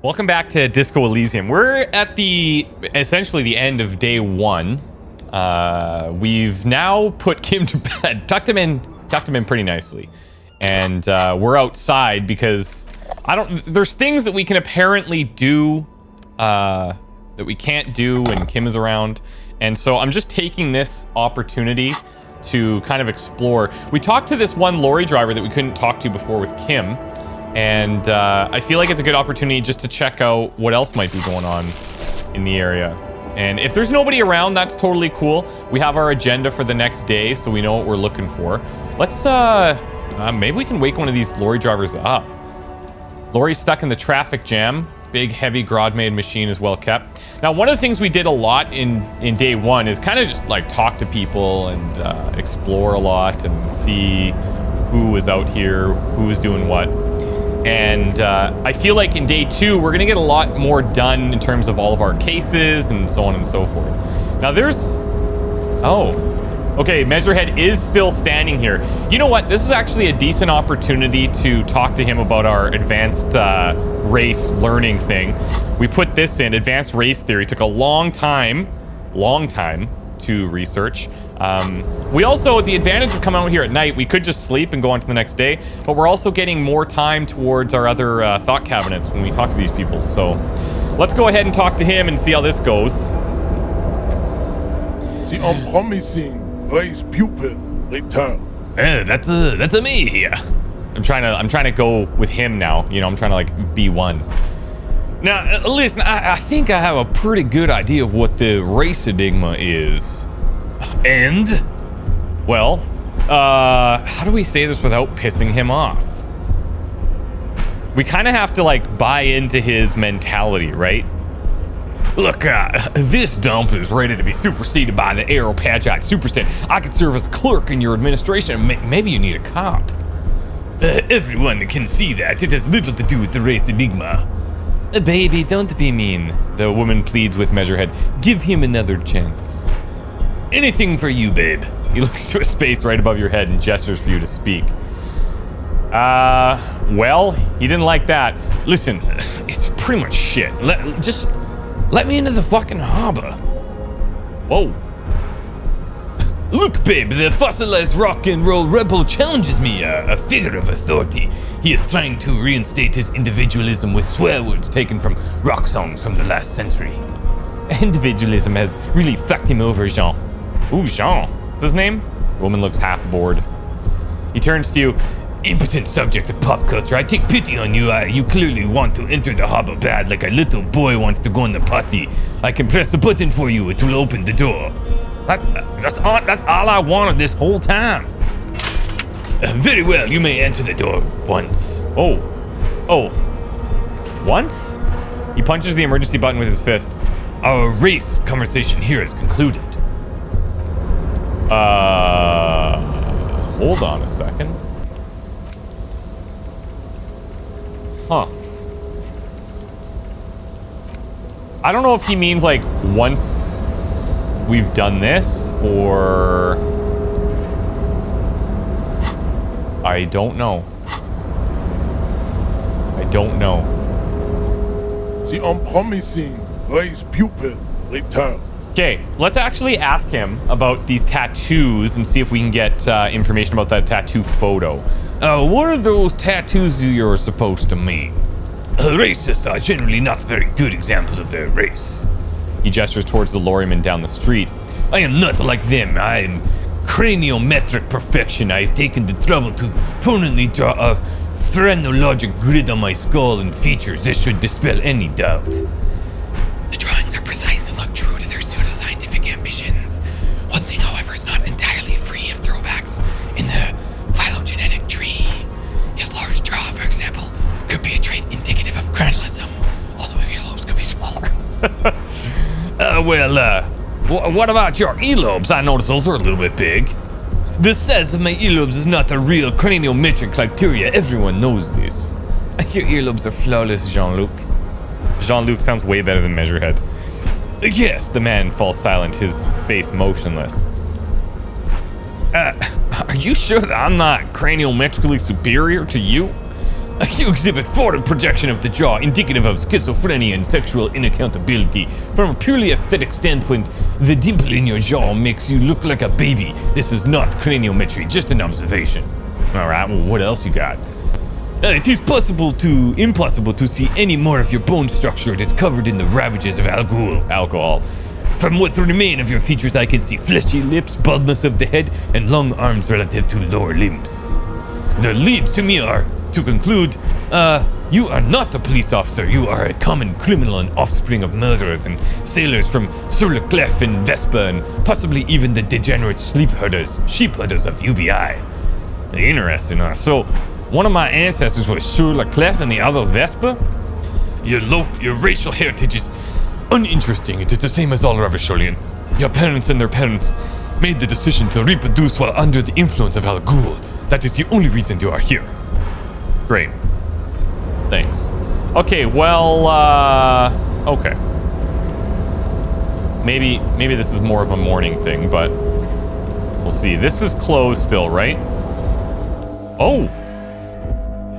Welcome back to Disco Elysium. We're at essentially the end of day one. We've now put Kim to bed, tucked him in pretty nicely, and we're outside because there's things that we can apparently do that we can't do when Kim is around, and so I'm just taking this opportunity to kind of explore. We talked to this one lorry driver that we couldn't talk to before with Kim. And I feel like it's a good opportunity just to check out what else might be going on in the area. And if there's nobody around, that's totally cool. We have our agenda for the next day, so we know what we're looking for. Let's, maybe we can wake one of these lorry drivers up. Lorry's stuck in the traffic jam. Big, heavy, Grodd-made machine is well kept. Now, one of the things we did a lot in day one is kind of just, like, talk to people and explore a lot and see who was out here, who was doing what. And I feel like in day two, we're gonna get a lot more done in terms of all of our cases and so on and so forth. Now okay, Measurehead is still standing here. You know what? This is actually a decent opportunity to talk to him about our advanced race learning thing. We put this in, advanced race theory. Took a long time to research. We also, the advantage of coming out here at night, we could just sleep and go on to the next day, but we're also getting more time towards our other thought cabinets when we talk to these people. So let's go ahead and talk to him and see how this goes. The unpromising race pupil returns. That's a me here. I'm trying to go with him now. You know, I'm trying to like be one. Now, listen, I think I have a pretty good idea of what the race enigma is. And? Well, how do we say this without pissing him off? We kind of have to, like, buy into his mentality, right? Look, this dump is ready to be superseded by the Aeropagite Superset. I could serve as clerk in your administration. Maybe you need a cop. Everyone can see that. It has little to do with the race enigma. Baby, don't be mean. The woman pleads with Measurehead. Give him another chance. Anything for you, babe. He looks to a space right above your head and gestures for you to speak. Well, he didn't like that. Listen, it's pretty much shit. Just let me into the fucking harbor. Whoa. Look, babe, the fossilized rock and roll rebel challenges me, a figure of authority. He is trying to reinstate his individualism with swear words taken from rock songs from the last century. Individualism has really fucked him over, Jean. Ooh, Jean. What's his name? The woman looks half bored. He turns to you. Impotent subject of pop culture, I take pity on you. You clearly want to enter the harbor bad like a little boy wants to go in the potty. I can press the button for you. It will open the door. That's all I wanted this whole time. Very well, you may enter the door once. Oh. Once? He punches the emergency button with his fist. Our race conversation here is concluded. Hold on a second. Huh. I don't know if he means like once we've done this, or I don't know. The unpromising race pupil returns. Okay, let's actually ask him about these tattoos and see if we can get information about that tattoo photo. What are those tattoos you're supposed to mean? Racists are generally not very good examples of their race. He gestures towards the lorryman down the street. I am not like them. I am craniometric perfection. I have taken the trouble to permanently draw a phrenologic grid on my skull and features. This should dispel any doubt. The drawings are precise and look true to their pseudoscientific ambitions. One thing, however, is not entirely free of throwbacks in the phylogenetic tree. His large jaw, for example, could be a trait indicative of cranialism. Also, his earlobes could be smaller. What about your earlobes? I notice those are a little bit big. The size of my earlobes is not a real craniometric criteria. Everyone knows this. Your earlobes are flawless, Jean-Luc. Jean-Luc sounds way better than Measurehead. Yes, the man falls silent, his face motionless. Are you sure that I'm not craniometrically superior to you? You exhibit forward projection of the jaw, indicative of schizophrenia and sexual inaccountability. From a purely aesthetic standpoint, the dimple in your jaw makes you look like a baby. This is not craniometry, just an observation. Alright, well, what else you got? It is impossible to see any more of your bone structure. It is covered in the ravages of alcohol. From what remain of your features, I can see fleshy lips, baldness of the head, and long arms relative to lower limbs. The leads to me are, to conclude, you are not a police officer. You are a common criminal and offspring of murderers and sailors from Sur le Clef and Vespa, and possibly even the degenerate sheep herders of UBI. Interesting, huh? So, one of my ancestors was Sur le Clef and the other Vespa? Your racial heritage is uninteresting. It is the same as all Revacholians. Your parents and their parents made the decision to reproduce while under the influence of Al Ghul. That is the only reason you are here. Great. Thanks. Okay, well, okay. Maybe this is more of a morning thing, but we'll see. This is closed still, right? Oh.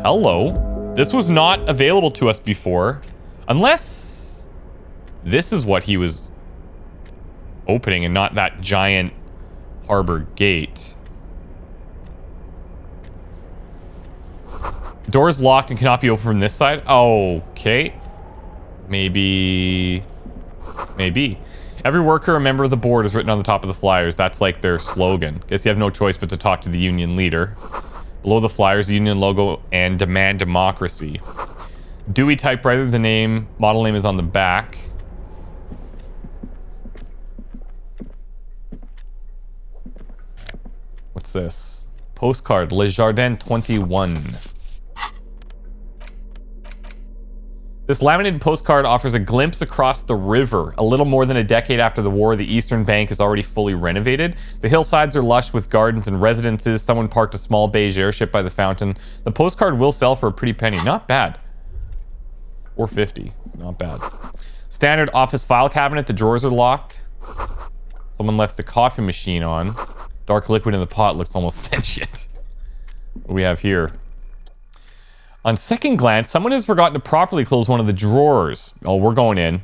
Hello. This was not available to us before. Unless this is what he was opening and not that giant harbor gate. Door's locked and cannot be opened from this side. Okay. Maybe. Every worker, a member of the board, is written on the top of the flyers. That's like their slogan. Guess you have no choice but to talk to the union leader. Below the flyers, the union logo and demand democracy. Dewey typewriter, the name, model name is on the back. What's this? Postcard, Le Jardin 21. This laminated postcard offers a glimpse across the river. A little more than a decade after the war, the eastern bank is already fully renovated. The hillsides are lush with gardens and residences. Someone parked a small beige airship by the fountain. The postcard will sell for a pretty penny. Not bad. $4.50. Not bad. Standard office file cabinet. The drawers are locked. Someone left the coffee machine on. Dark liquid in the pot looks almost sentient. What do we have here? On second glance, someone has forgotten to properly close one of the drawers. Oh, we're going in.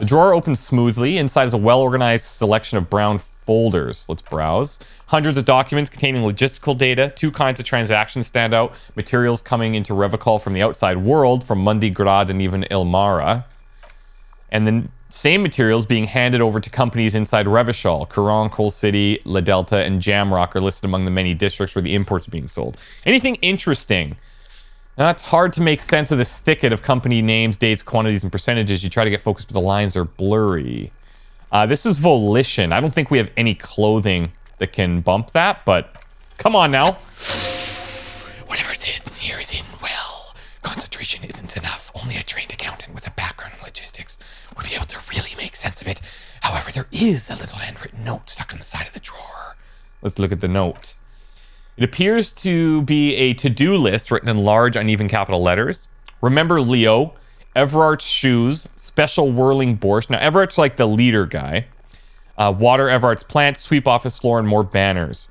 The drawer opens smoothly. Inside is a well-organized selection of brown folders. Let's browse. Hundreds of documents containing logistical data. Two kinds of transactions stand out. Materials coming into Revachol from the outside world, from Mundi Grad and even Ilmara. And then same materials being handed over to companies inside Revachol. Courant, Coal City, La Delta, and Jamrock are listed among the many districts where the imports are being sold. Anything interesting? Now, it's hard to make sense of this thicket of company names, dates, quantities, and percentages. You try to get focused, but the lines are blurry. This is Volition. I don't think we have any clothing that can bump that, but come on now. Whatever's hidden here is hidden well. Concentration isn't enough. Only a trained accountant with a background in logistics would be able to really make sense of it. However, there is a little handwritten note stuck on the side of the drawer. Let's look at the note. It appears to be a to-do list written in large, uneven capital letters. Remember Leo, Everart's shoes, special whirling borscht. Now, Everart's like the leader guy. Water Everart's plants, sweep office floor, and more banners.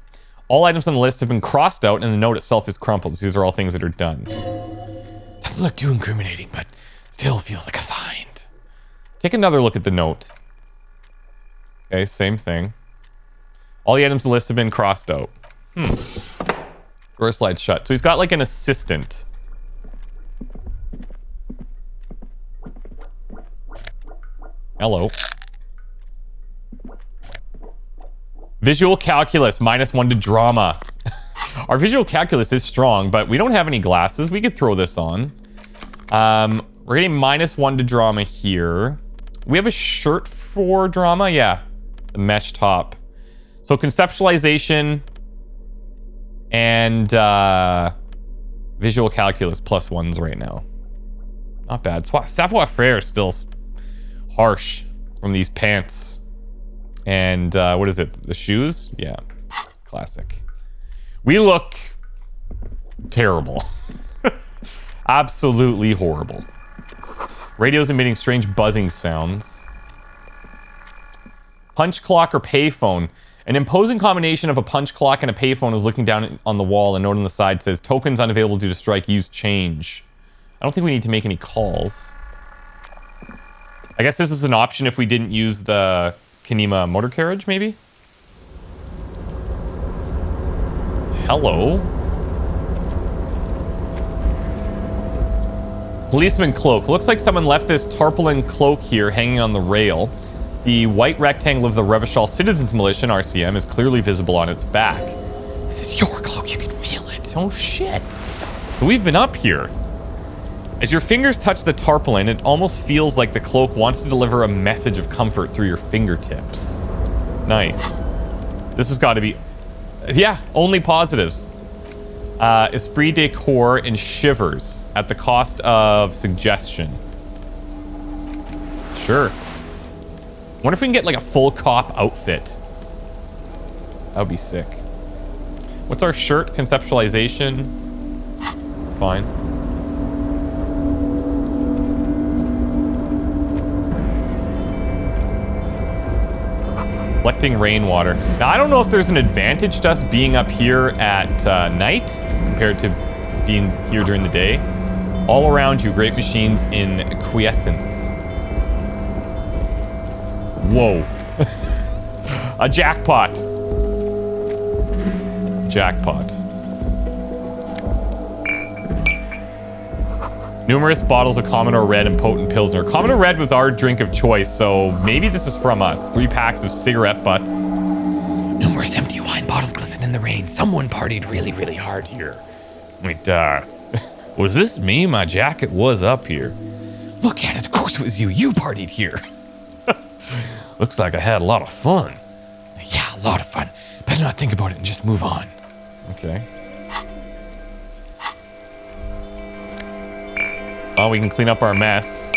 All items on the list have been crossed out, and the note itself is crumpled. These are all things that are done. Doesn't look too incriminating, but still feels like a find. Take another look at the note. Okay, same thing. All the items on the list have been crossed out. Drawer slide shut. So he's got like an assistant. Hello. Visual calculus, -1 to drama. Our visual calculus is strong, but we don't have any glasses. We could throw this on. We're getting -1 to drama here. We have a shirt for drama? Yeah. The mesh top. So conceptualization and visual calculus +1s right now. Not bad. Savoir-faire is still harsh from these pants. And what is it? The shoes? Yeah. Classic. We look terrible. Absolutely horrible. Radio's emitting strange buzzing sounds. Punch clock or payphone. An imposing combination of a punch clock and a payphone is looking down on the wall. A note on the side says, tokens unavailable due to strike, use change. I don't think we need to make any calls. I guess this is an option if we didn't use the Kanema motor carriage, maybe? Hello? Policeman cloak. Looks like someone left this tarpaulin cloak here hanging on the rail. The white rectangle of the Revachol Citizens Militia, RCM, is clearly visible on its back. This is your cloak. You can feel it. Oh, shit. So we've been up here. As your fingers touch the tarpaulin, it almost feels like the cloak wants to deliver a message of comfort through your fingertips. Nice. This has got to be... Yeah, only positives. Esprit de corps and shivers at the cost of suggestion. Sure. Wonder if we can get like a full cop outfit. That would be sick. What's our shirt? Conceptualization. It's fine. Collecting rainwater. Now, I don't know if there's an advantage to us being up here at night compared to being here during the day. All around you, great machines in quiescence. Whoa. A jackpot. Jackpot. Numerous bottles of Commodore Red and potent Pilsner. Commodore Red was our drink of choice, so maybe this is from us. 3 packs of cigarette butts. Numerous empty wine bottles glisten in the rain. Someone partied really, really hard here. Wait, was this me? My jacket was up here. Look at it. Of course it was you. You partied here. Looks like I had a lot of fun. Yeah, a lot of fun. Better not think about it and just move on. Okay. Oh, we can clean up our mess.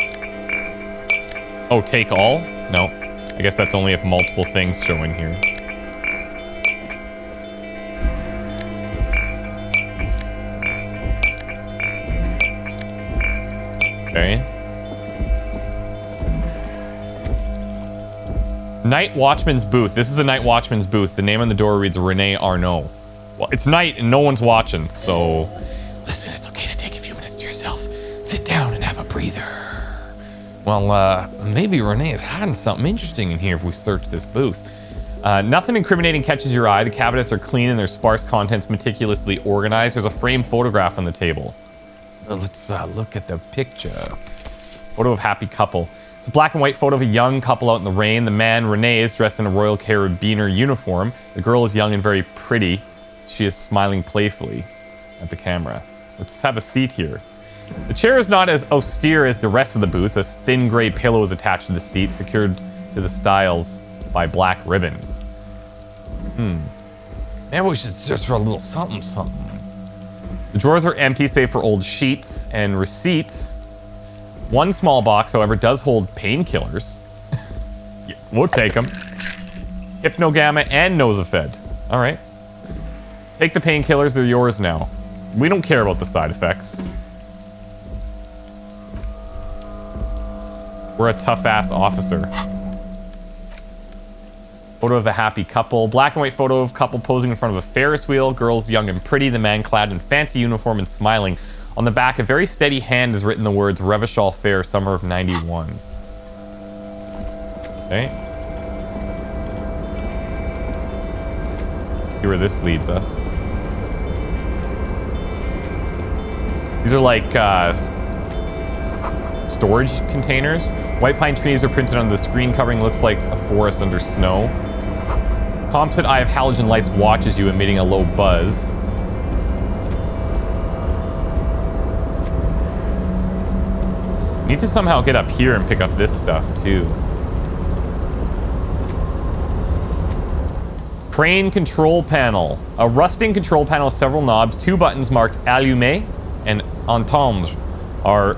Oh, take all? No. I guess that's only if multiple things show in here. Okay. Night Watchman's booth. This is a Night Watchman's booth. The name on the door reads Rene Arnaud. Well, it's night and no one's watching, so... Listen, it's okay to take a few minutes to yourself. Sit down and have a breather. Well, maybe Rene is hiding something interesting in here if we search this booth. Nothing incriminating catches your eye. The cabinets are clean and their sparse contents meticulously organized. There's a framed photograph on the table. Let's look at the picture. Photo of happy couple. It's a black and white photo of a young couple out in the rain. The man, Rene, is dressed in a Royal Carabiner uniform. The girl is young and very pretty. She is smiling playfully at the camera. Let's have a seat here. The chair is not as austere as the rest of the booth. A thin gray pillow is attached to the seat, secured to the stiles by black ribbons. Maybe we should search for a little something. The drawers are empty, save for old sheets and receipts. One small box, however, does hold painkillers. Yeah, we'll take them. Hypnogamma and Nosafed. All right. Take the painkillers, they're yours now. We don't care about the side effects. We're a tough-ass officer. Photo of a happy couple. Black and white photo of couple posing in front of a Ferris wheel. Girls young and pretty. The man clad in fancy uniform and smiling. On the back, a very steady hand has written the words Revachol Fair, summer of 91. Okay. See where this leads us. These are like storage containers. White pine trees are printed on the screen covering. Looks like a forest under snow. Composite eye of halogen lights watches you, emitting a low buzz. Need to somehow get up here and pick up this stuff too. Crane control panel. A rusting control panel with several knobs. 2 buttons marked Allumer and Entendre are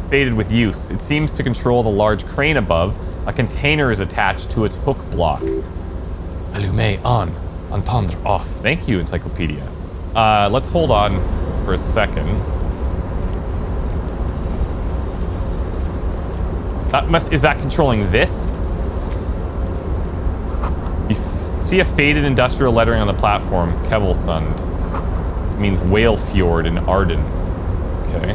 faded with use. It seems to control the large crane above. A container is attached to its hook block. Allumer on, Entendre off. Thank you, Encyclopedia. Let's hold on for a second. Is that controlling this? See a faded industrial lettering on the platform. Kevelsund. It means whale fjord in Arden. Okay.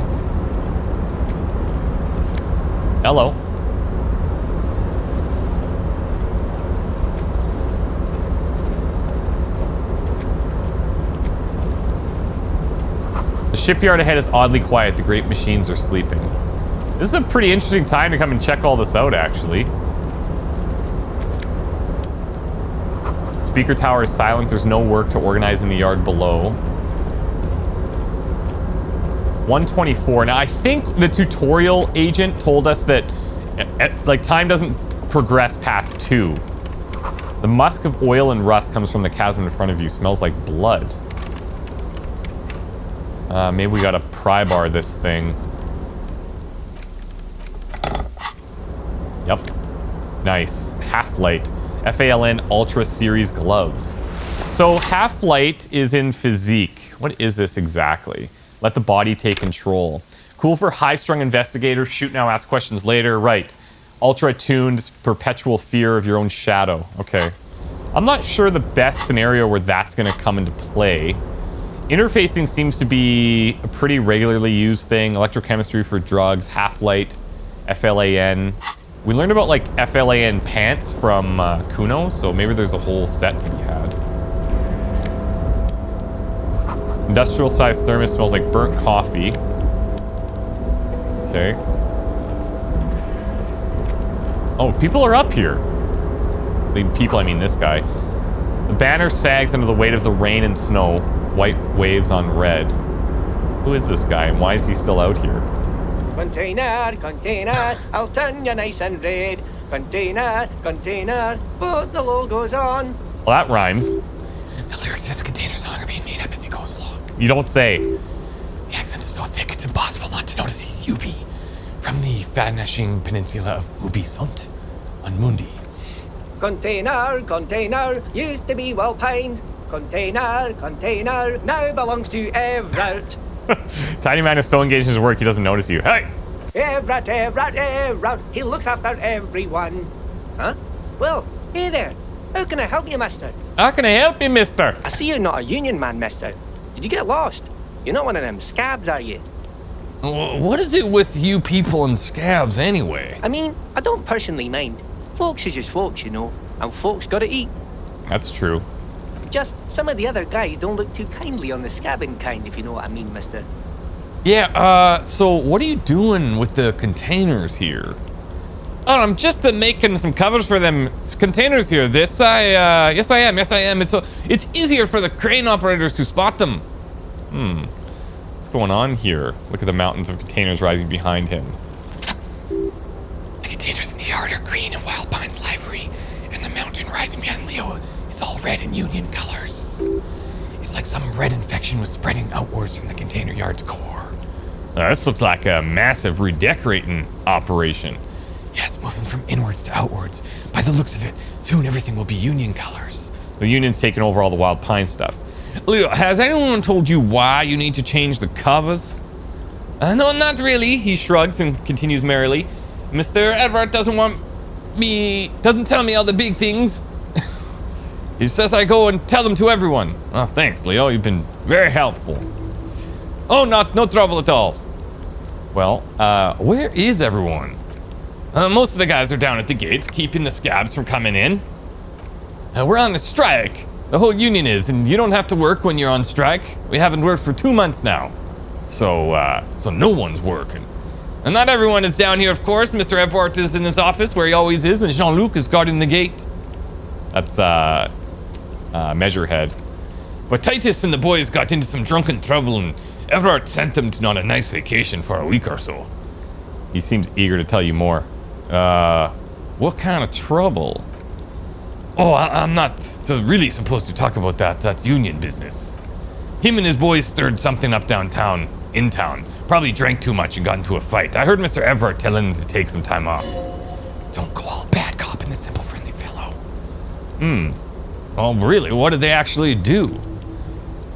Hello. The shipyard ahead is oddly quiet. The great machines are sleeping. This is a pretty interesting time to come and check all this out, actually. Speaker tower is silent. There's no work to organize in the yard below. 124. Now, I think the tutorial agent told us that like time doesn't progress past 2. The musk of oil and rust comes from the chasm in front of you. Smells like blood. Maybe we gotta pry bar this thing. Yep. Nice. Half-light. FALN Ultra Series gloves. So half-light is in physique. What is this exactly? Let the body take control. Cool for high-strung investigators. Shoot now, ask questions later. Right. Ultra-attuned, perpetual fear of your own shadow. Okay. I'm not sure the best scenario where that's going to come into play. Interfacing seems to be a pretty regularly used thing. Electrochemistry for drugs, half-light, FLAN. We learned about, like, FLAN pants from Kuno, so maybe there's a whole set to be had. Industrial-sized thermos smells like burnt coffee. Okay. Oh, people are up here. People, I mean this guy. The banner sags under the weight of the rain and snow. White waves on red. Who is this guy, and why is he still out here? Container, container, I'll turn you nice and red. Container, container, put the logos on. Well, that rhymes. The lyrics says the container's song are being made up as he goes along. You don't say. The accent is so thick it's impossible not to notice he's Ubi, from the vanishing peninsula of Ubisont on Mundi. Container, container, used to be Walpines. Container, container, now belongs to Everett. Tiny man is so engaged in his work he doesn't notice you. Hey! Everett, Everett, Everett, he looks after everyone. Huh? Well, hey there. How can I help you, mister? How can I help you, mister? I see you're not a union man, mister. Did you get lost? You're not one of them scabs, are you? What is it with you people and scabs, anyway? I mean, I don't personally mind. Folks is just folks, you know. And folks gotta eat. That's true. Just some of the other guys don't look too kindly on the scabbing kind, if you know what I mean, mister. Yeah, so what are you doing with the containers here? Oh, I'm just making some covers for them containers here. Yes, I am. It's easier for the crane operators to spot them. What's going on here? Look at the mountains of containers rising behind him. The containers in the yard are green and Wild Pine's livery, and the mountain rising behind Leo is all red in Union colors. It's like some red infection was spreading outwards from the container yard's core. This looks like a massive redecorating operation. Yes, moving from inwards to outwards. By the looks of it, soon everything will be Union colors. So Union's taking over all the Wild Pine stuff. Leo, has anyone told you why you need to change the covers? No, not really. He shrugs and continues merrily. Mr. Everett doesn't tell me all the big things. He says I go and tell them to everyone. Oh, thanks, Leo. You've been very helpful. Oh, no trouble at all. Well, where is everyone? Most of the guys are down at the gates, keeping the scabs from coming in. We're on a strike. The whole union is, and you don't have to work when you're on strike. We haven't worked for 2 months now. So no one's working. And not everyone is down here, of course. Mr. Everett is in his office, where he always is, and Jean-Luc is guarding the gate. That's, Measurehead. But Titus and the boys got into some drunken trouble, and Everett sent them on a nice vacation for a week or so. He seems eager to tell you more. What kind of trouble? Oh, I'm not really supposed to talk about that. That's union business. Him and his boys stirred something up downtown, in town. Probably drank too much and got into a fight. I heard Mr. Everett telling them to take some time off. Don't go all bad cop in the simple friendly fellow. Oh, really? What did they actually do?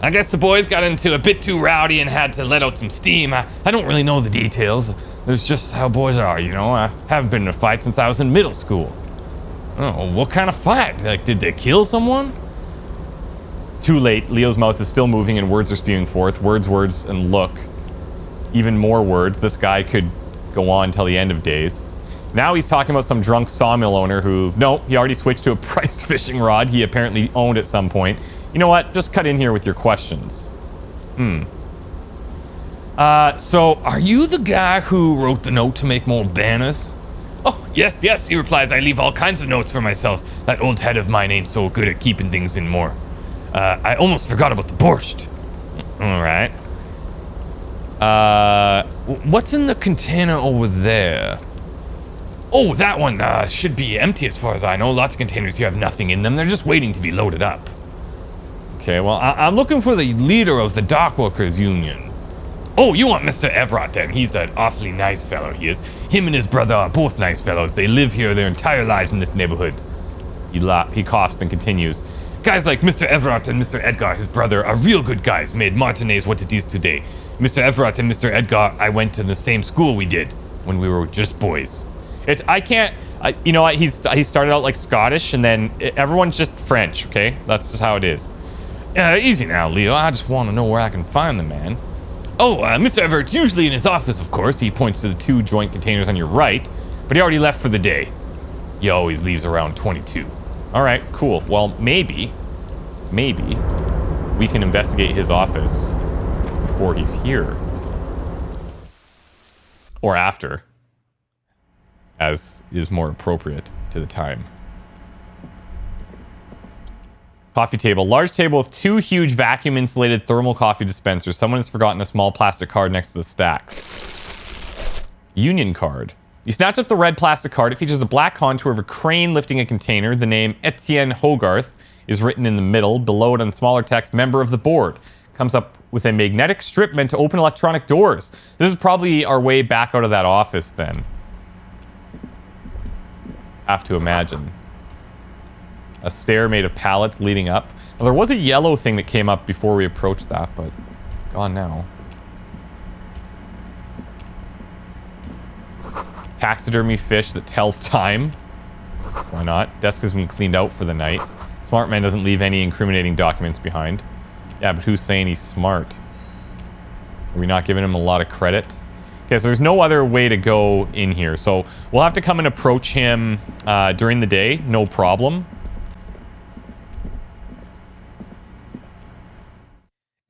I guess the boys got into a bit too rowdy and had to let out some steam. I don't really know the details. There's just how boys are, you know. I haven't been in a fight since I was in middle school. Oh, what kind of fight? Like, did they kill someone? Too late. Leo's mouth is still moving and words are spewing forth. Words, and look. Even more words. This guy could go on till the end of days. Now he's talking about some drunk sawmill owner who... No, he already switched to a priced fishing rod he apparently owned at some point. You know what? Just cut in here with your questions. So, are you the guy who wrote the note to make more banners? Oh, yes, he replies. I leave all kinds of notes for myself. That old head of mine ain't so good at keeping things in more. I almost forgot about the borscht. All right. What's in the container over there? Oh, that one should be empty as far as I know. Lots of containers here have nothing in them. They're just waiting to be loaded up. Okay, well, I'm looking for the leader of the Dockworkers Union. Oh, you want Mr. Everett then? He's an awfully nice fellow, he is. Him and his brother are both nice fellows. They live here their entire lives in this neighborhood. He coughs and continues. Guys like Mr. Everett and Mr. Edgar, his brother, are real good guys. Made Martinez what it is today. Mr. Everett and Mr. Edgar, I went to the same school we did when we were just boys. You know what? He started out like Scottish, and then everyone's just French. Okay, that's just how it is. Easy now, Leo. I just want to know where I can find the man. Oh, Mr. Everett's usually in his office, of course. He points to the 2 joint containers on your right, but he already left for the day. He always leaves around 22. All right, cool. Well, maybe we can investigate his office before he's here, or after, as is more appropriate to the time. Coffee table. Large table with 2 huge vacuum-insulated thermal coffee dispensers. Someone has forgotten a small plastic card next to the stacks. Union card. You snatch up the red plastic card. It features a black contour of a crane lifting a container. The name Etienne Hogarth is written in the middle. Below it, on smaller text, member of the board. Comes up with a magnetic strip meant to open electronic doors. This is probably our way back out of that office then. Have to imagine. A stair made of pallets leading up. Now, there was a yellow thing that came up before we approached that, but gone now. Taxidermy fish that tells time. Why not? Desk has been cleaned out for the night. Smart man doesn't leave any incriminating documents behind. Yeah, but who's saying he's smart? Are we not giving him a lot of credit? Okay, so there's no other way to go in here. So we'll have to come and approach him during the day. No problem.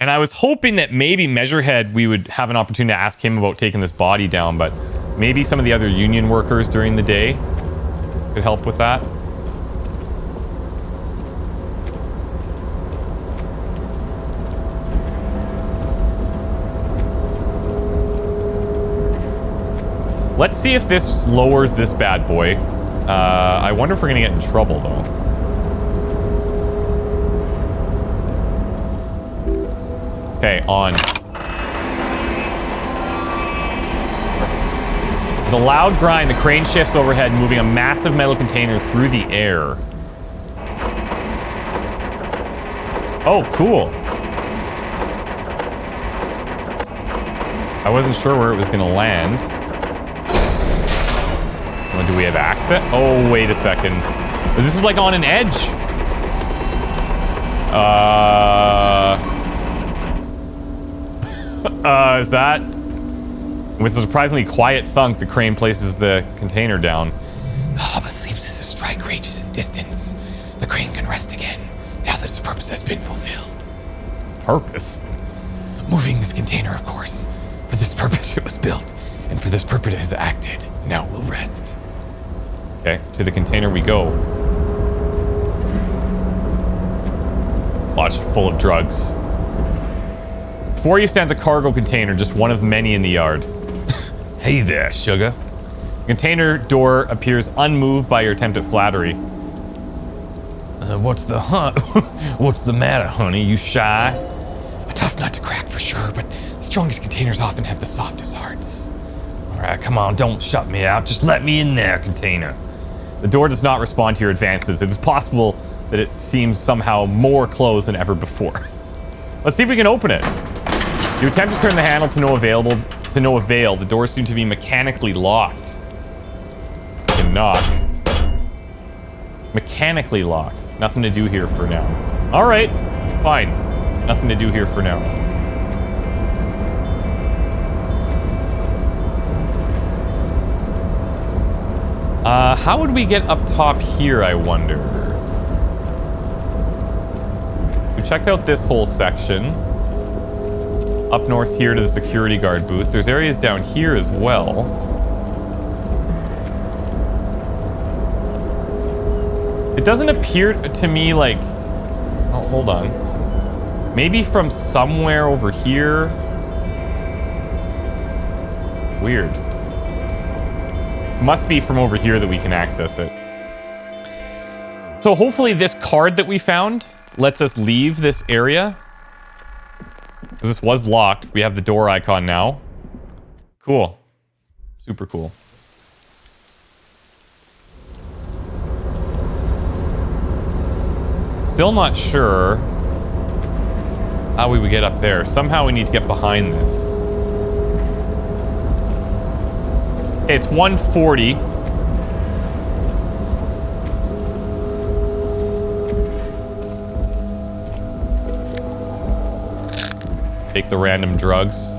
And I was hoping that maybe Measurehead, we would have an opportunity to ask him about taking this body down, but maybe some of the other union workers during the day could help with that. Let's see if this lowers this bad boy. I wonder if we're gonna get in trouble though. Okay, on. With a loud grind, the crane shifts overhead, moving a massive metal container through the air. Oh, cool. I wasn't sure where it was gonna land. Oh, do we have access? Oh, wait a second. This is like on an edge. Is that... With a surprisingly quiet thunk, the crane places the container down. The harbour sleeps as a strike rages in distance. The crane can rest again, now that its purpose has been fulfilled. Purpose? Moving this container, of course. For this purpose it was built, and for this purpose it has acted. Now it will rest. Okay, to the container we go. Watch, full of drugs. Before you stands a cargo container, just one of many in the yard. Hey there, sugar. The container door appears unmoved by your attempt at flattery. What's the matter, honey? You shy? A tough nut to crack for sure, but the strongest containers often have the softest hearts. All right, come on, don't shut me out. Just let me in there, container. The door does not respond to your advances. It is possible that it seems somehow more closed than ever before. Let's see if we can open it. You attempt to turn the handle to no avail. The doors seem to be mechanically locked. You can knock. Mechanically locked. Nothing to do here for now. All right, fine. Nothing to do here for now. How would we get up top here, I wonder? We checked out this whole section. Up north here to the security guard booth. There's areas down here as well. It doesn't appear to me like... Oh, hold on. Maybe from somewhere over here. Weird. Must be from over here that we can access it. So hopefully this card that we found lets us leave this area. Because this was locked. We have the door icon now. Cool. Super cool. Still not sure how we would get up there. Somehow we need to get behind this. Okay, it's 140. Take the random drugs.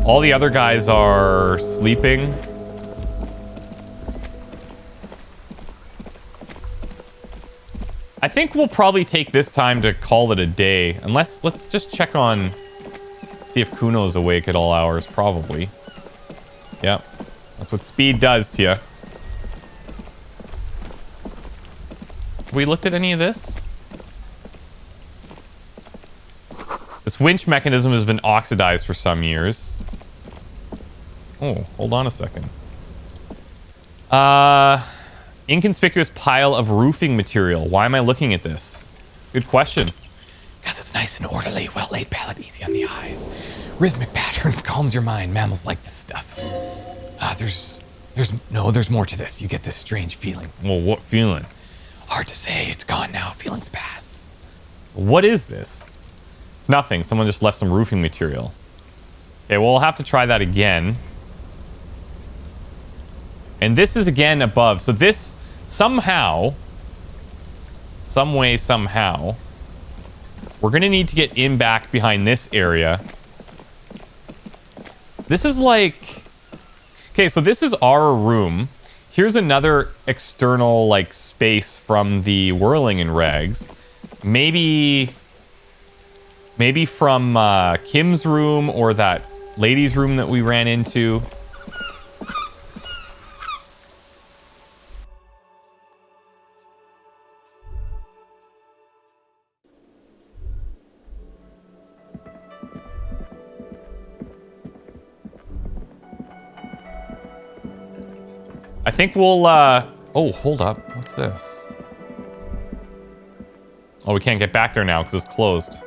All the other guys are sleeping. I think we'll probably take this time to call it a day. Unless, let's just check on... See if Kuno's awake at all hours. Probably. Yep. That's what speed does to you. Have we looked at any of this? This winch mechanism has been oxidized for some years. Oh, hold on a second. Inconspicuous pile of roofing material. Why am I looking at this? Good question. Because it's nice and orderly, well-laid palette, easy on the eyes. Rhythmic pattern calms your mind. Mammals like this stuff. There's more to this. You get this strange feeling. Well, what feeling? Hard to say. It's gone now. Feelings pass. What is this? It's nothing. Someone just left some roofing material. Okay, well, we'll have to try that again. And this is again above. So this somehow, some way, somehow, we're going to need to get in back behind this area. This is like... Okay, so this is our room. Here's another external, like, space from the whirling and rags. Maybe from Kim's room or that lady's room that we ran into. I think we'll, oh, hold up. What's this? Oh, we can't get back there now because it's closed.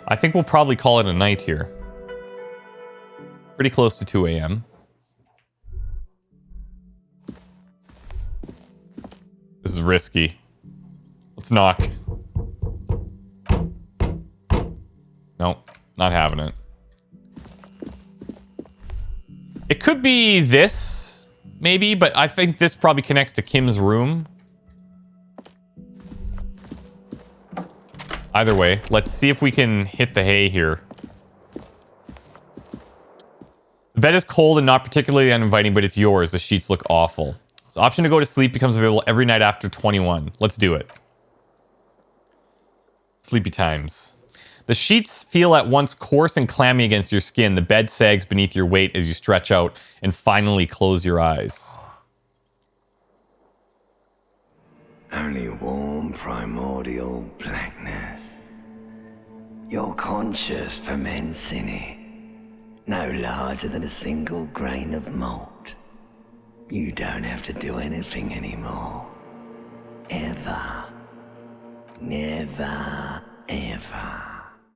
I think we'll probably call it a night here. Pretty close to 2 a.m. This is risky. Let's knock. Nope, not having it. It could be this, maybe, but I think this probably connects to Kim's room. Either way, let's see if we can hit the hay here. The bed is cold and not particularly uninviting, but it's yours. The sheets look awful. So option to go to sleep becomes available every night after 21. Let's do it. Sleepy times. The sheets feel at once coarse and clammy against your skin. The bed sags beneath your weight as you stretch out and finally close your eyes. Only warm primordial blackness. Your conscious ferments in it. No larger than a single grain of malt. You don't have to do anything anymore. Ever. Never, ever.